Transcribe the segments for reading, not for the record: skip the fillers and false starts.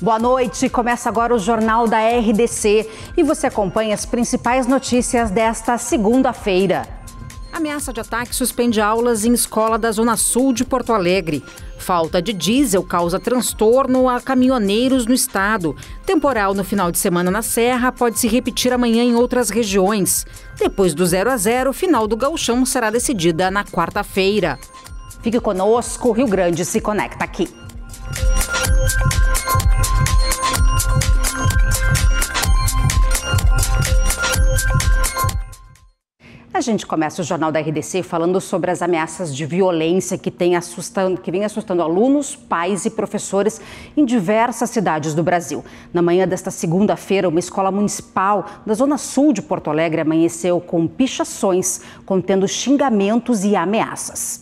Boa noite, começa agora o Jornal da RDC e você acompanha as principais notícias desta segunda-feira. Ameaça de ataque suspende aulas em escola da Zona Sul de Porto Alegre. Falta de diesel causa transtorno a caminhoneiros no estado. Temporal no final de semana na Serra pode se repetir amanhã em outras regiões. Depois do 0-0, final do Gauchão será decidida na quarta-feira. Fique conosco, Rio Grande se conecta aqui. A gente começa o Jornal da RDC falando sobre as ameaças de violência que vem assustando alunos, pais e professores em diversas cidades do Brasil. Na manhã desta segunda-feira, uma escola municipal da Zona Sul de Porto Alegre amanheceu com pichações, contendo xingamentos e ameaças.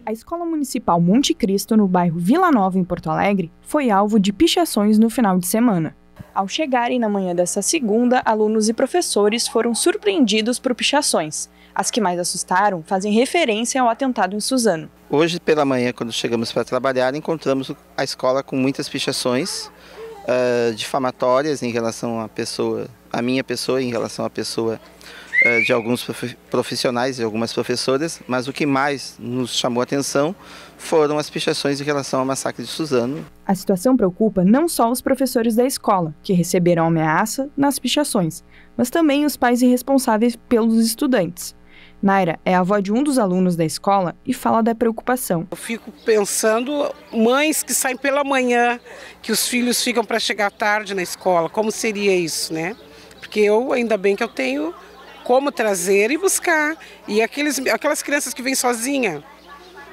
A Escola Municipal Monte Cristo, no bairro Vila Nova, em Porto Alegre, foi alvo de pichações no final de semana. Ao chegarem na manhã desta segunda, alunos e professores foram surpreendidos por pichações. As que mais assustaram fazem referência ao atentado em Suzano. Hoje pela manhã, quando chegamos para trabalhar, encontramos a escola com muitas pichações difamatórias em relação à minha pessoa, em relação à pessoa de alguns profissionais e algumas professoras, mas o que mais nos chamou a atenção foram as pichações em relação ao massacre de Suzano. A situação preocupa não só os professores da escola, que receberam ameaça nas pichações, mas também os pais e responsáveis pelos estudantes. Naira é avó de um dos alunos da escola e fala da preocupação. Eu fico pensando, mães que saem pela manhã, que os filhos ficam para chegar tarde na escola, como seria isso, né? Porque ainda bem que eu tenho como trazer e buscar. E aquelas crianças que vêm sozinhas,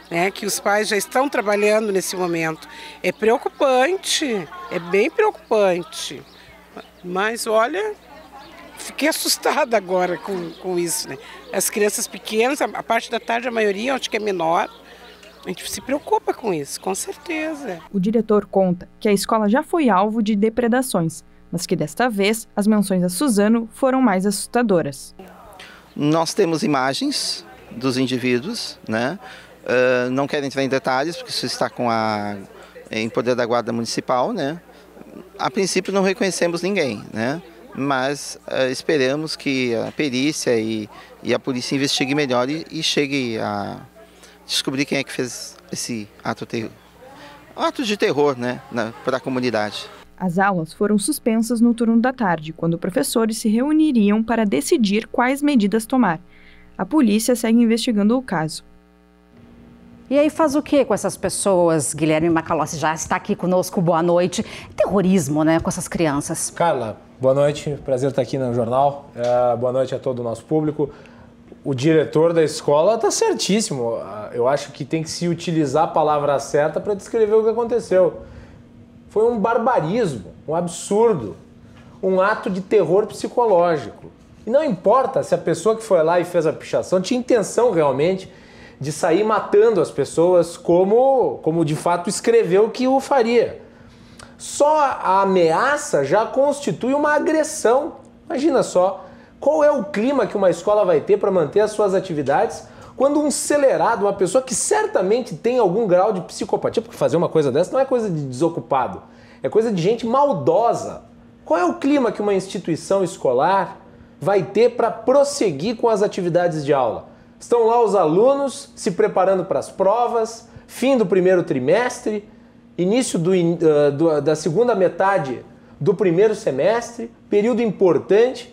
né, que os pais já estão trabalhando nesse momento. É preocupante, é bem preocupante. Mas olha, fiquei assustada agora com isso, né? As crianças pequenas, a parte da tarde, a maioria, acho que é menor. A gente se preocupa com isso, com certeza. O diretor conta que a escola já foi alvo de depredações, mas que desta vez as menções a Suzano foram mais assustadoras. Nós temos imagens dos indivíduos, né? Não quero entrar em detalhes, porque isso está em poder da Guarda Municipal, né? A princípio não reconhecemos ninguém, né? Mas esperamos que a perícia e a polícia investigue melhor e chegue a descobrir quem é que fez esse ato de terror, né? Para a comunidade. As aulas foram suspensas no turno da tarde, quando professores se reuniriam para decidir quais medidas tomar. A polícia segue investigando o caso. E aí faz o que com essas pessoas? Guilherme Macalossi já está aqui conosco, boa noite. Terrorismo, né, com essas crianças. Carla, boa noite, prazer estar aqui no jornal. Boa noite a todo o nosso público. O diretor da escola está certíssimo. Eu acho que tem que se utilizar a palavra certa para descrever o que aconteceu. Foi um barbarismo, um absurdo, um ato de terror psicológico. E não importa se a pessoa que foi lá e fez a pichação tinha intenção realmente de sair matando as pessoas como de fato escreveu que o faria. Só a ameaça já constitui uma agressão. Imagina só, qual é o clima que uma escola vai ter para manter as suas atividades quando um acelerado, uma pessoa que certamente tem algum grau de psicopatia, porque fazer uma coisa dessa não é coisa de desocupado, é coisa de gente maldosa. Qual é o clima que uma instituição escolar vai ter para prosseguir com as atividades de aula? Estão lá os alunos se preparando para as provas, fim do primeiro trimestre, início da segunda metade do primeiro semestre, período importante,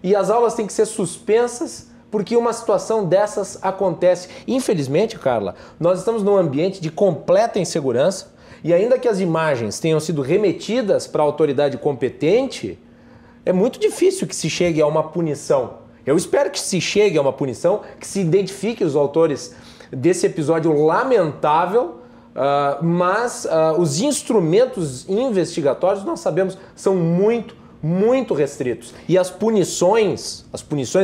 e as aulas têm que ser suspensas porque uma situação dessas acontece. Infelizmente, Carla, nós estamos num ambiente de completa insegurança e ainda que as imagens tenham sido remetidas para a autoridade competente, é muito difícil que se chegue a uma punição. Eu espero que se chegue a uma punição, que se identifique os autores desse episódio lamentável, mas os instrumentos investigatórios, nós sabemos, são muito restritos. E as punições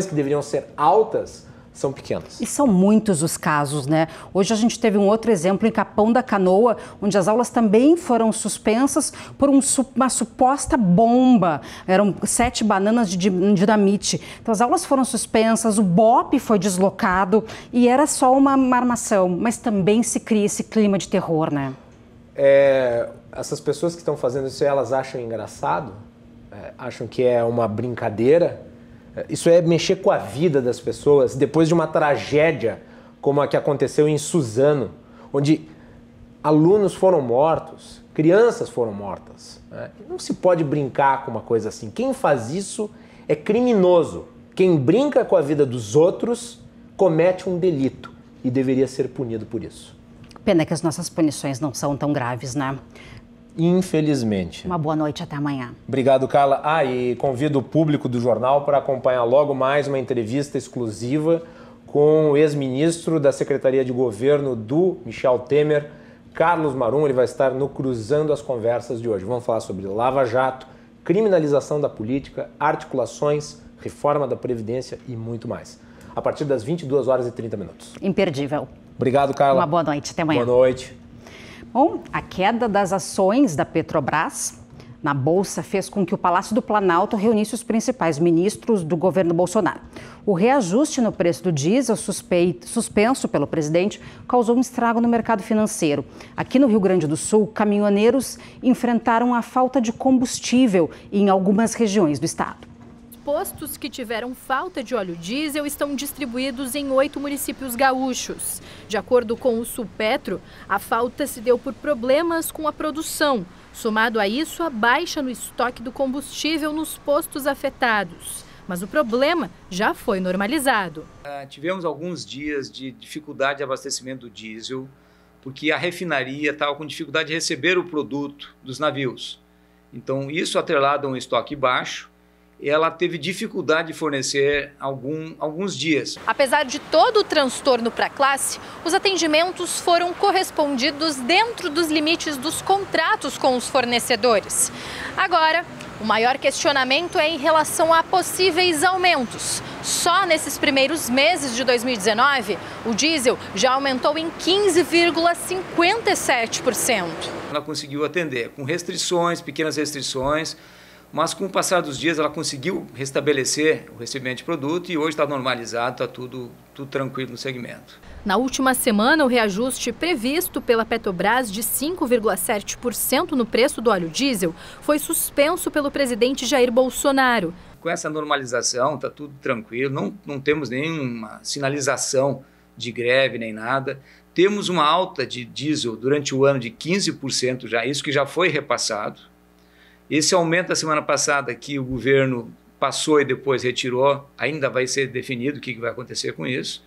que deveriam ser altas, são pequenas. E são muitos os casos, né? Hoje a gente teve um outro exemplo em Capão da Canoa, onde as aulas também foram suspensas por uma suposta bomba. Eram 7 bananas de dinamite. Então as aulas foram suspensas, o BOPE foi deslocado e era só uma armação, mas também se cria esse clima de terror, né? Essas pessoas que estão fazendo isso, elas acham engraçado? Acham que é uma brincadeira? Isso é mexer com a vida das pessoas depois de uma tragédia como a que aconteceu em Suzano, onde alunos foram mortos, crianças foram mortas. Não se pode brincar com uma coisa assim. Quem faz isso é criminoso. Quem brinca com a vida dos outros comete um delito e deveria ser punido por isso. Pena que as nossas punições não são tão graves, né? Infelizmente. Uma boa noite, até amanhã. Obrigado, Carla. E convido o público do jornal para acompanhar logo mais uma entrevista exclusiva com o ex-ministro da Secretaria de Governo do Michel Temer, Carlos Marum. Ele vai estar no Cruzando as Conversas de hoje. Vamos falar sobre Lava Jato, criminalização da política, articulações, reforma da Previdência e muito mais. A partir das 22h30. Imperdível. Obrigado, Carla. Uma boa noite, até amanhã. Boa noite. Bom, a queda das ações da Petrobras na Bolsa fez com que o Palácio do Planalto reunisse os principais ministros do governo Bolsonaro. O reajuste no preço do diesel, suspenso pelo presidente, causou um estrago no mercado financeiro. Aqui no Rio Grande do Sul, caminhoneiros enfrentaram a falta de combustível em algumas regiões do estado. Postos que tiveram falta de óleo diesel estão distribuídos em 8 municípios gaúchos. De acordo com o Sulpetro, a falta se deu por problemas com a produção. Somado a isso, a baixa no estoque do combustível nos postos afetados. Mas o problema já foi normalizado. Tivemos alguns dias de dificuldade de abastecimento do diesel, porque a refinaria estava com dificuldade de receber o produto dos navios. Então, isso atrelado a um estoque baixo, ela teve dificuldade de fornecer alguns dias. Apesar de todo o transtorno para a classe, os atendimentos foram correspondidos dentro dos limites dos contratos com os fornecedores. Agora, o maior questionamento é em relação a possíveis aumentos. Só nesses primeiros meses de 2019, o diesel já aumentou em 15,57%. Ela conseguiu atender com restrições, pequenas restrições, mas com o passar dos dias ela conseguiu restabelecer o recebimento de produto e hoje está normalizado, está tudo tranquilo no segmento. Na última semana, o reajuste previsto pela Petrobras de 5,7% no preço do óleo diesel foi suspenso pelo presidente Jair Bolsonaro. Com essa normalização está tudo tranquilo, não temos nenhuma sinalização de greve nem nada. Temos uma alta de diesel durante o ano de 15% já, isso que já foi repassado. Esse aumento da semana passada que o governo passou e depois retirou, ainda vai ser definido o que vai acontecer com isso.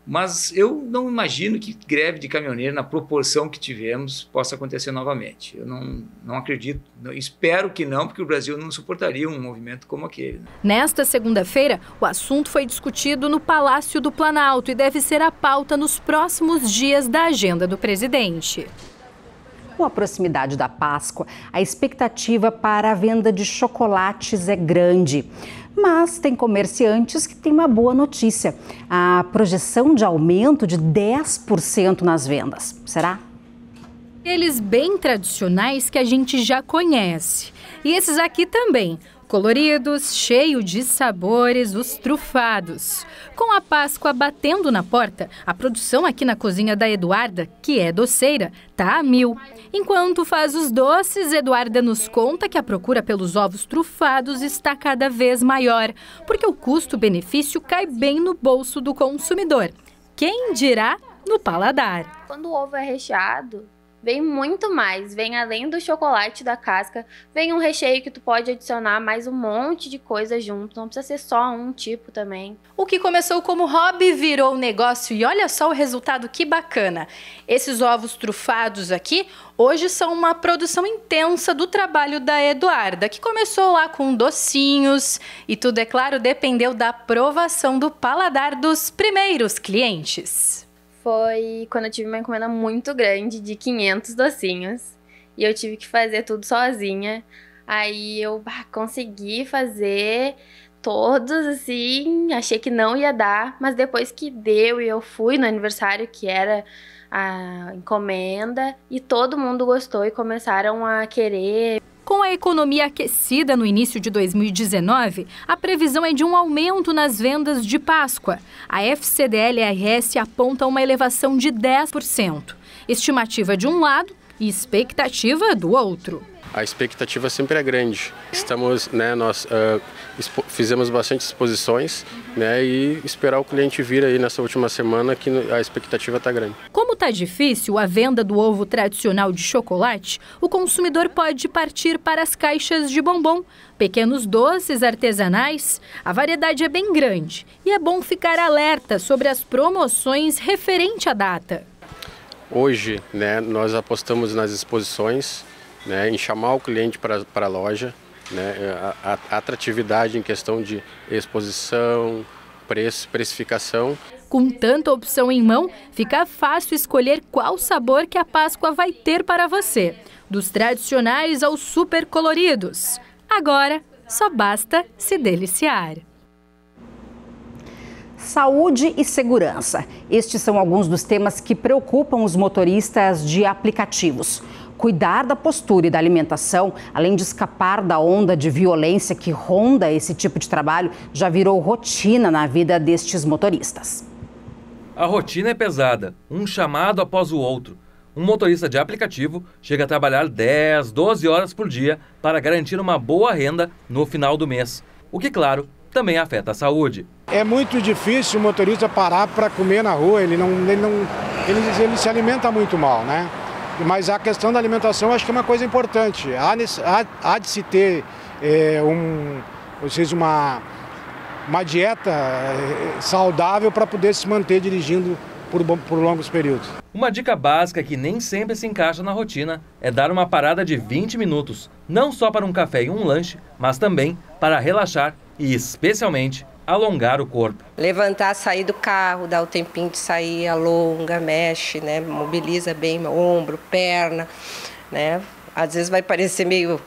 Mas eu não imagino que greve de caminhoneiro, na proporção que tivemos, possa acontecer novamente. Eu não acredito, espero que não, porque o Brasil não suportaria um movimento como aquele. Nesta segunda-feira, o assunto foi discutido no Palácio do Planalto e deve ser a pauta nos próximos dias da agenda do presidente. Com a proximidade da Páscoa, a expectativa para a venda de chocolates é grande. Mas tem comerciantes que têm uma boa notícia. A projeção de aumento de 10% nas vendas. Será? Eles bem tradicionais que a gente já conhece. E esses aqui também. Coloridos, cheio de sabores, os trufados. Com a Páscoa batendo na porta, a produção aqui na cozinha da Eduarda, que é doceira, tá a 1000. Enquanto faz os doces, Eduarda nos conta que a procura pelos ovos trufados está cada vez maior, porque o custo-benefício cai bem no bolso do consumidor. Quem dirá no paladar? Quando o ovo é recheado, vem muito mais, vem além do chocolate da casca, vem um recheio que tu pode adicionar mais um monte de coisa junto, não precisa ser só um tipo também. O que começou como hobby virou um negócio e olha só o resultado, que bacana. Esses ovos trufados aqui, hoje são uma produção intensa do trabalho da Eduarda, que começou lá com docinhos e tudo, é claro, dependeu da aprovação do paladar dos primeiros clientes. Foi quando eu tive uma encomenda muito grande de 500 docinhos e eu tive que fazer tudo sozinha. Aí eu consegui fazer todos assim, achei que não ia dar, mas depois que deu e eu fui no aniversário que era a encomenda e todo mundo gostou e começaram a querer. Com a economia aquecida no início de 2019, a previsão é de um aumento nas vendas de Páscoa. A FCDL-RS aponta uma elevação de 10%. Estimativa de um lado e expectativa do outro. A expectativa sempre é grande. Estamos, nós fizemos bastante exposições, e esperar o cliente vir aí nessa última semana, que a expectativa está grande. Como está difícil a venda do ovo tradicional de chocolate, o consumidor pode partir para as caixas de bombom, pequenos doces artesanais. A variedade é bem grande e é bom ficar alerta sobre as promoções referente à data. Hoje, nós apostamos nas exposições, em chamar o cliente para a loja, a atratividade em questão de exposição, preço, precificação. Com tanta opção em mão, fica fácil escolher qual sabor que a Páscoa vai ter para você, dos tradicionais aos super coloridos. Agora, só basta se deliciar. Saúde e segurança. Estes são alguns dos temas que preocupam os motoristas de aplicativos. Cuidar da postura e da alimentação, além de escapar da onda de violência que ronda esse tipo de trabalho, já virou rotina na vida destes motoristas. A rotina é pesada, um chamado após o outro. Um motorista de aplicativo chega a trabalhar 10, 12 horas por dia para garantir uma boa renda no final do mês. O que, claro, também afeta a saúde. É muito difícil o motorista parar para comer na rua, ele se alimenta muito mal, Mas a questão da alimentação acho que é uma coisa importante. Há de se ter uma dieta saudável para poder se manter dirigindo por longos períodos. Uma dica básica que nem sempre se encaixa na rotina é dar uma parada de 20 minutos, não só para um café e um lanche, mas também para relaxar e, especialmente, alongar o corpo. Levantar, sair do carro, dar o tempinho de sair, alonga, mexe, mobiliza bem ombro, perna, Às vezes vai parecer meio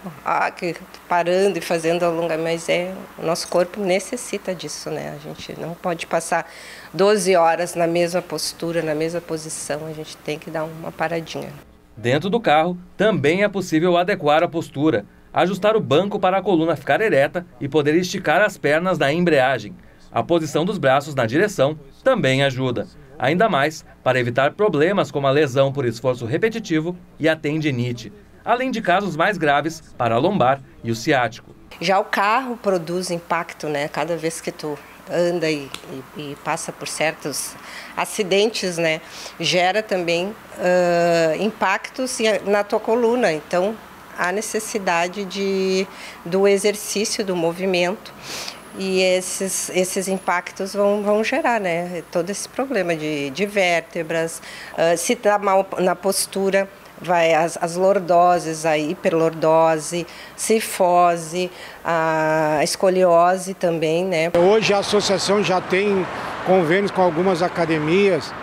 que parando e fazendo alongamento, mas o nosso corpo necessita disso, A gente não pode passar 12 horas na mesma postura, na mesma posição, a gente tem que dar uma paradinha. Dentro do carro, também é possível adequar a postura, ajustar o banco para a coluna ficar ereta e poder esticar as pernas na embreagem. A posição dos braços na direção também ajuda, ainda mais para evitar problemas como a lesão por esforço repetitivo e a tendinite, além de casos mais graves para a lombar e o ciático. Já o carro produz impacto, Cada vez que tu anda e passa por certos acidentes, Gera também impactos na tua coluna, então há necessidade do exercício, do movimento, e esses impactos vão gerar, todo esse problema de vértebras, se está mal na postura, vai as lordoses, a hiperlordose, cifose, a escoliose também, Hoje a associação já tem convênios com algumas academias,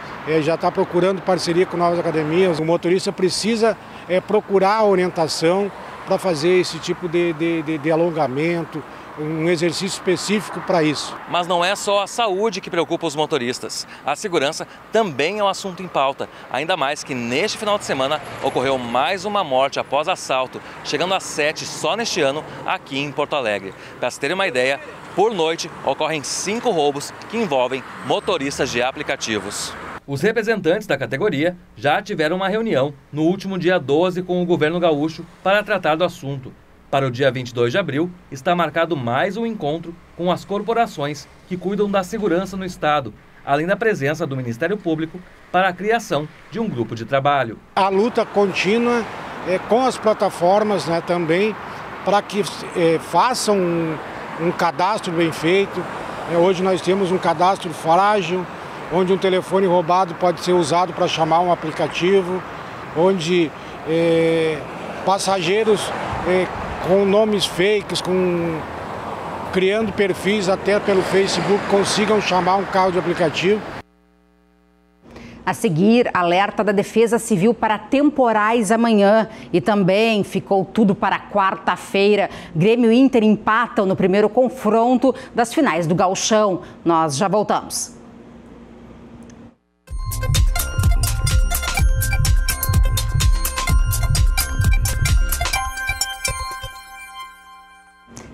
já está procurando parceria com novas academias. O motorista precisa procurar a orientação para fazer esse tipo de alongamento, um exercício específico para isso. Mas não é só a saúde que preocupa os motoristas. A segurança também é um assunto em pauta, ainda mais que neste final de semana ocorreu mais uma morte após assalto, chegando a 7 só neste ano aqui em Porto Alegre. Para se terem uma ideia, por noite ocorrem 5 roubos que envolvem motoristas de aplicativos. Os representantes da categoria já tiveram uma reunião no último dia 12 com o governo gaúcho para tratar do assunto. Para o dia 22 de abril, está marcado mais um encontro com as corporações que cuidam da segurança no estado, além da presença do Ministério Público para a criação de um grupo de trabalho. A luta contínua com as plataformas também, para que façam um cadastro bem feito. Hoje nós temos um cadastro frágil, onde um telefone roubado pode ser usado para chamar um aplicativo, onde passageiros com nomes fakes, criando perfis até pelo Facebook, consigam chamar um carro de aplicativo. A seguir, alerta da Defesa Civil para temporais amanhã. E também ficou tudo para quarta-feira. Grêmio e Inter empatam no primeiro confronto das finais do Gauchão. Nós já voltamos.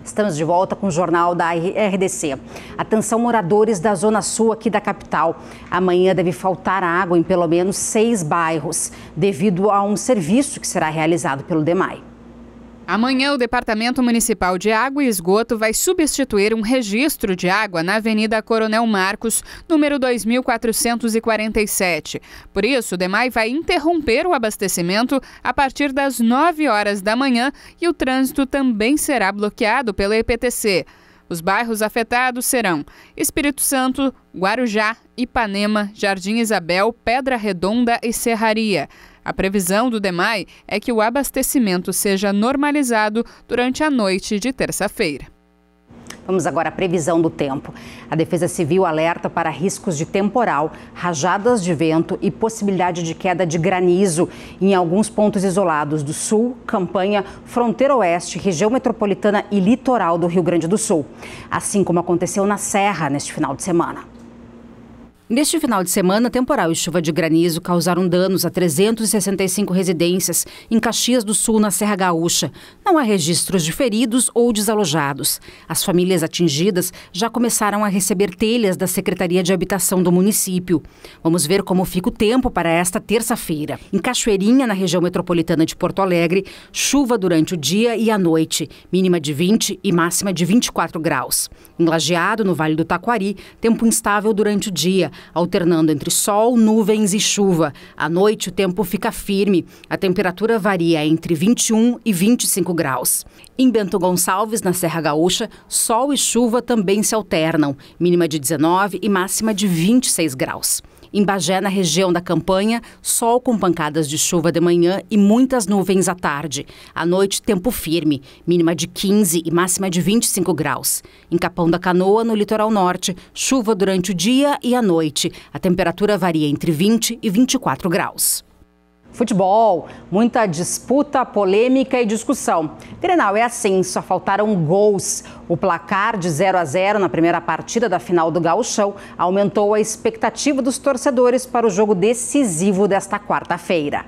Estamos de volta com o Jornal da RDC. Atenção, moradores da Zona Sul aqui da capital. Amanhã deve faltar água em pelo menos 6 bairros, devido a um serviço que será realizado pelo DEMAI. Amanhã, o Departamento Municipal de Água e Esgoto vai substituir um registro de água na Avenida Coronel Marcos, número 2447. Por isso, o DEMAI vai interromper o abastecimento a partir das 9 horas da manhã e o trânsito também será bloqueado pela EPTC. Os bairros afetados serão Espírito Santo, Guarujá, Ipanema, Jardim Isabel, Pedra Redonda e Serraria. A previsão do DEMAI é que o abastecimento seja normalizado durante a noite de terça-feira. Vamos agora à previsão do tempo. A Defesa Civil alerta para riscos de temporal, rajadas de vento e possibilidade de queda de granizo em alguns pontos isolados do sul, Campanha, fronteira oeste, região metropolitana e litoral do Rio Grande do Sul. Assim como aconteceu na Serra neste final de semana. Neste final de semana, temporal e chuva de granizo causaram danos a 365 residências em Caxias do Sul, na Serra Gaúcha. Não há registros de feridos ou desalojados. As famílias atingidas já começaram a receber telhas da Secretaria de Habitação do município. Vamos ver como fica o tempo para esta terça-feira. Em Cachoeirinha, na região metropolitana de Porto Alegre, chuva durante o dia e a noite, mínima de 20 e máxima de 24 graus. Em Lajeado, no Vale do Taquari, tempo instável durante o dia, alternando entre sol, nuvens e chuva. À noite, o tempo fica firme. A temperatura varia entre 21 e 25 graus. Em Bento Gonçalves, na Serra Gaúcha, sol e chuva também se alternam. Mínima de 19 e máxima de 26 graus. Em Bagé, na região da Campanha, sol com pancadas de chuva de manhã e muitas nuvens à tarde. À noite, tempo firme, mínima de 15 e máxima de 25 graus. Em Capão da Canoa, no litoral norte, chuva durante o dia e a noite. A temperatura varia entre 20 e 24 graus. Futebol, muita disputa, polêmica e discussão. Grenal é assim, só faltaram gols. O placar de 0-0 na primeira partida da final do Gauchão aumentou a expectativa dos torcedores para o jogo decisivo desta quarta-feira.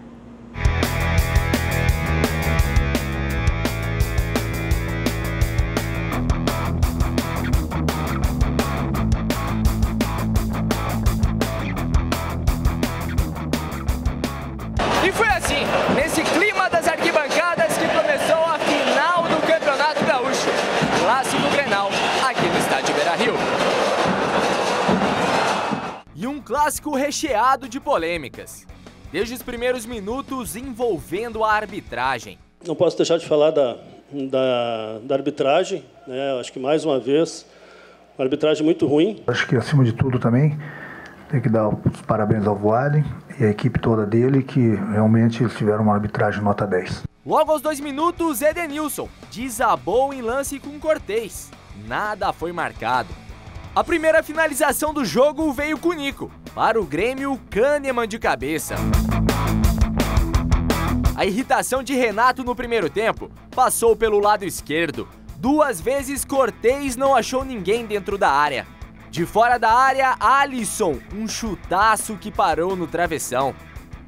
E foi assim, nesse clima das arquibancadas, que começou a final do Campeonato Gaúcho. Clássico Grenal, aqui no estádio Beira-Rio. E um clássico recheado de polêmicas. Desde os primeiros minutos envolvendo a arbitragem. Não posso deixar de falar da arbitragem, né? Acho que mais uma vez, uma arbitragem muito ruim. Acho que acima de tudo também tem que dar os parabéns ao Voaden e a equipe toda dele, que realmente eles tiveram uma arbitragem nota 10. Logo aos 2 minutos, Edenilson desabou em lance com Cortez. Nada foi marcado. A primeira finalização do jogo veio com Nico. Para o Grêmio, Kahneman de cabeça. A irritação de Renato no primeiro tempo passou pelo lado esquerdo. 2 vezes Cortez não achou ninguém dentro da área. De fora da área, Alisson, um chutaço que parou no travessão.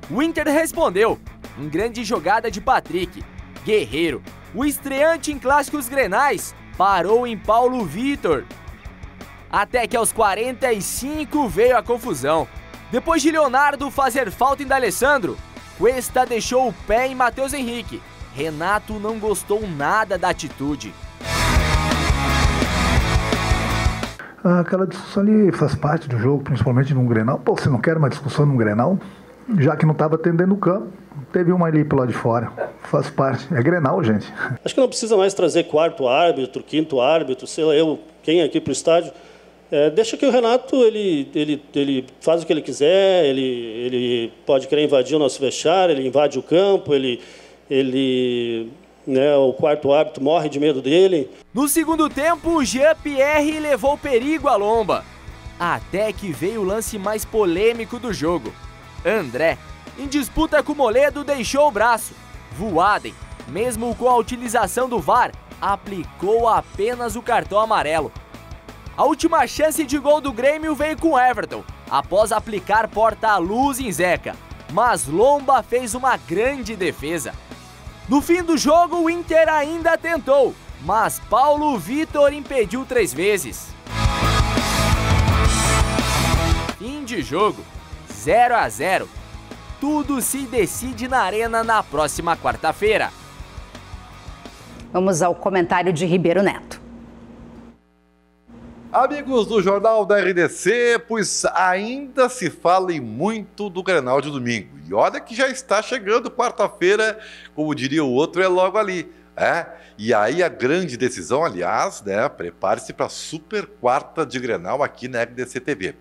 O Inter respondeu, em grande jogada de Patrick. Guerreiro, o estreante em clássicos grenais, parou em Paulo Vitor. Até que aos 45 veio a confusão. Depois de Leonardo fazer falta em D'Alessandro, Cuesta deixou o pé em Matheus Henrique. Renato não gostou nada da atitude. Aquela discussão ali faz parte do jogo, principalmente num Grenal. Pô, você não quer uma discussão num Grenal? Já que não estava atendendo o campo, teve uma ali pelo lado de fora. Faz parte. É Grenal, gente. Acho que não precisa mais trazer quarto árbitro, quinto árbitro, sei lá eu, quem aqui para o estádio. Deixa que o Renato, ele faz o que ele quiser, ele pode querer invadir o nosso vestiário, ele invade o campo, o quarto árbitro morre de medo dele. No segundo tempo, Jean-Pierre levou perigo à lomba. Até que veio o lance mais polêmico do jogo. André, em disputa com Moledo, deixou o braço. Voaden, mesmo com a utilização do VAR, aplicou apenas o cartão amarelo. A última chance de gol do Grêmio veio com Everton, após aplicar porta-luz em Zeca. Mas Lomba fez uma grande defesa. No fim do jogo, o Inter ainda tentou, mas Paulo Vitor impediu 3 vezes. de jogo, 0-0. Tudo se decide na Arena na próxima quarta-feira. Vamos ao comentário de Ribeiro Neto. Amigos do Jornal da RDC, pois ainda se fala em muito do Grenal de domingo. E olha que já está chegando quarta-feira, como diria o outro, é logo ali. E aí a grande decisão, aliás, prepare-se para a super quarta de Grenal aqui na RDC TV.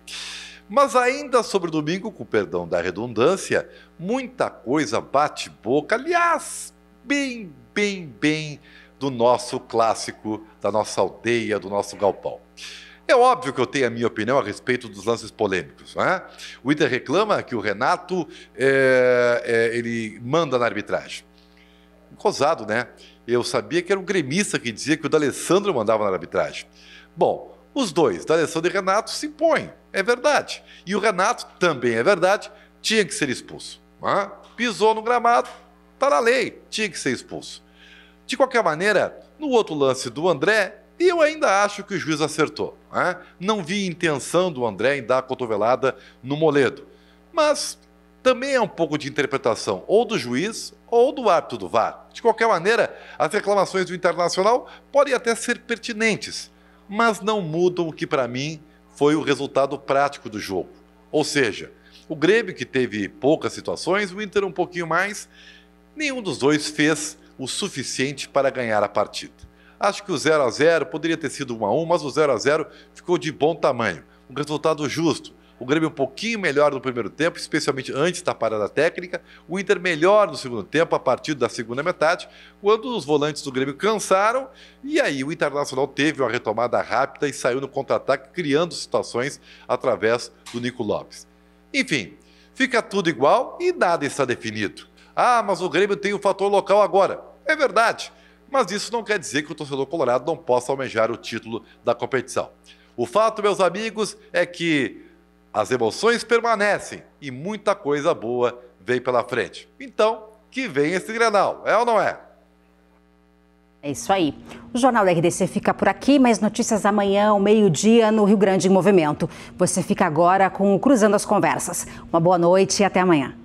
Mas ainda sobre o domingo, com perdão da redundância, muita coisa bate boca, aliás, bem do nosso clássico, da nossa aldeia, do nosso galpão. É óbvio que eu tenho a minha opinião a respeito dos lances polêmicos. O Inter reclama que o Renato ele manda na arbitragem. Gozado, né? Eu sabia que era um gremista que dizia que o D'Alessandro mandava na arbitragem. Bom, os dois, D'Alessandro e Renato, se impõem, é verdade. E o Renato, também é verdade, tinha que ser expulso. Pisou no gramado, tá na lei, tinha que ser expulso. De qualquer maneira, no outro lance do André, eu ainda acho que o juiz acertou. Não vi intenção do André em dar a cotovelada no Moledo. Mas também é um pouco de interpretação ou do juiz ou do árbitro do VAR. De qualquer maneira, as reclamações do Internacional podem até ser pertinentes, mas não mudam o que para mim foi o resultado prático do jogo. Ou seja, o Grêmio que teve poucas situações, o Inter um pouquinho mais, nenhum dos dois fez o suficiente para ganhar a partida. Acho que o 0-0 poderia ter sido 1-1, mas o 0-0 ficou de bom tamanho. Um resultado justo. O Grêmio um pouquinho melhor no primeiro tempo, especialmente antes da parada técnica. O Inter melhor no segundo tempo, a partir da segunda metade, quando os volantes do Grêmio cansaram. E aí o Internacional teve uma retomada rápida e saiu no contra-ataque, criando situações através do Nico Lopes. Enfim, fica tudo igual e nada está definido. Mas o Grêmio tem o fator local agora. É verdade. Mas isso não quer dizer que o torcedor colorado não possa almejar o título da competição. O fato, meus amigos, é que as emoções permanecem e muita coisa boa vem pela frente. Então, que venha esse Grenal, é ou não é? É isso aí. O Jornal da RDC fica por aqui, mas notícias amanhã, ao meio-dia, no Rio Grande em Movimento. Você fica agora com o Cruzando as Conversas. Uma boa noite e até amanhã.